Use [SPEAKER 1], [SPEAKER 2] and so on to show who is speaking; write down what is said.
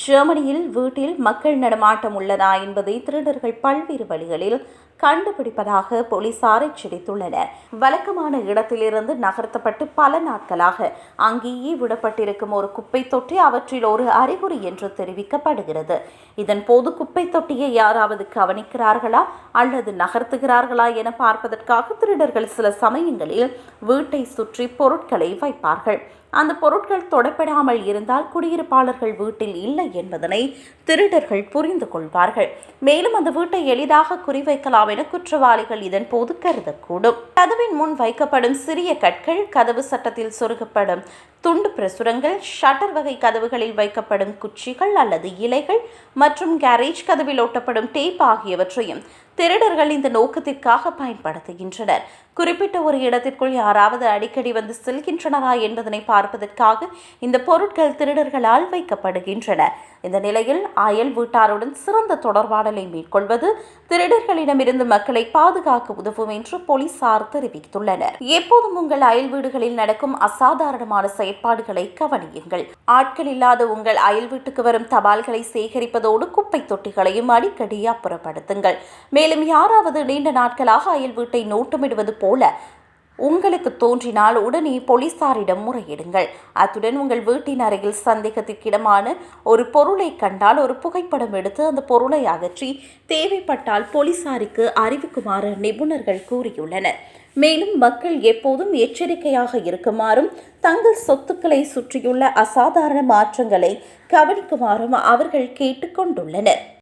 [SPEAKER 1] ஜெர்மனியில் வீட்டில் மக்கள் நடமாட்டம் உள்ளதா என்பதை திருடர்கள் பல்வேறு வழிகளில் கண்டுபிடிப்பதாக போலீசார் எச்சரித்துள்ளனர். வழக்கமான இடத்திலிருந்து நகர்த்தப்பட்டு பல நாட்களாக அங்கேயே விடப்பட்டிருக்கும் ஒரு குப்பை தொட்டி அவற்றில் ஒரு அறிகுறி என்று தெரிவிக்கப்படுகிறது. இதன் போது குப்பை தொட்டியை யாராவது கவனிக்கிறார்களா அல்லது நகர்த்துகிறார்களா என பார்ப்பதற்காக திருடர்கள் சில சமயங்களில் வீட்டை சுற்றி பொருட்களை வைப்பார்கள். அந்த பொருட்கள் தொடப்படாமல் இருந்தால் குடியிருப்பாளர்கள் வீட்டில் இல்லை என்பதனை திருடர்கள் புரிந்து கொள்வார்கள். மேலும் அந்த வீட்டை எளிதாக குறிவைக்கலாம் என குற்றவாளிகள் இதன் போது கருதக்கூடும். கதவின் முன் வைக்கப்படும் சிறிய கற்கள், கதவு சட்டத்தில் சொருகப்படும் துண்டு பிரசுரங்கள், ஷட்டர் வகை கதவுகளில் வைக்கப்படும் குச்சிகள் அல்லது இலைகள் மற்றும் கேரேஜ் கதவில் ஒட்டப்படும் டேப் ஆகியவற்றையும் திருடர்கள் இந்த நோக்கத்திற்காக பயன்படுத்துகின்றனர். குறிப்பிட்ட ஒரு இடத்திற்குள் யாராவது அடிக்கடி வந்து செல்கின்றனரா என்பதனை பார்ப்பதற்காக இந்த பொருட்கள் திருடர்களால் வைக்கப்படுகின்றன. இந்த நிலையில் அயல் வீட்டாருடன் சிறந்த தொடர்பாடலை மேற்கொள்வது திருடர்களிடமிருந்து மக்களை பாதுகாக்க உதவும் என்று போலீசார் தெரிவித்துள்ளனர். எப்போதும் உங்கள் அயல் வீடுகளில் நடக்கும் அசாதாரணமான செயற்பாடுகளை கவனியுங்கள். ஆட்கள் இல்லாத உங்கள் அயல் வீட்டுக்கு வரும் தபால்களை சேகரிப்பதோடு குப்பை தொட்டிகளையும் அடிக்கடி அப்புறப்படுத்துங்கள். மேலும் யாராவது நீண்ட நாட்களாக அயல் வீட்டை நோட்டமிடுவது போல உங்களுக்கு தோன்றினால் உடனே போலீசாரிடம் முறையிடுங்கள். அத்துடன் உங்கள் வீட்டின் அருகில் சந்தேகத்திற்கிடமான ஒரு பொருளை கண்டால் ஒரு புகைப்படம் எடுத்து அந்த பொருளை அகற்றி தேவைப்பட்டால் போலீசாருக்கு அறிவிக்குமாறு நிபுணர்கள் கூறியுள்ளனர். மேலும் மக்கள் எப்போதும் எச்சரிக்கையாக இருக்குமாறும் தங்கள் சொத்துக்களை சுற்றியுள்ள அசாதாரண மாற்றங்களை கவனிக்குமாறும் அவர்கள் கேட்டுக்கொண்டுள்ளனர்.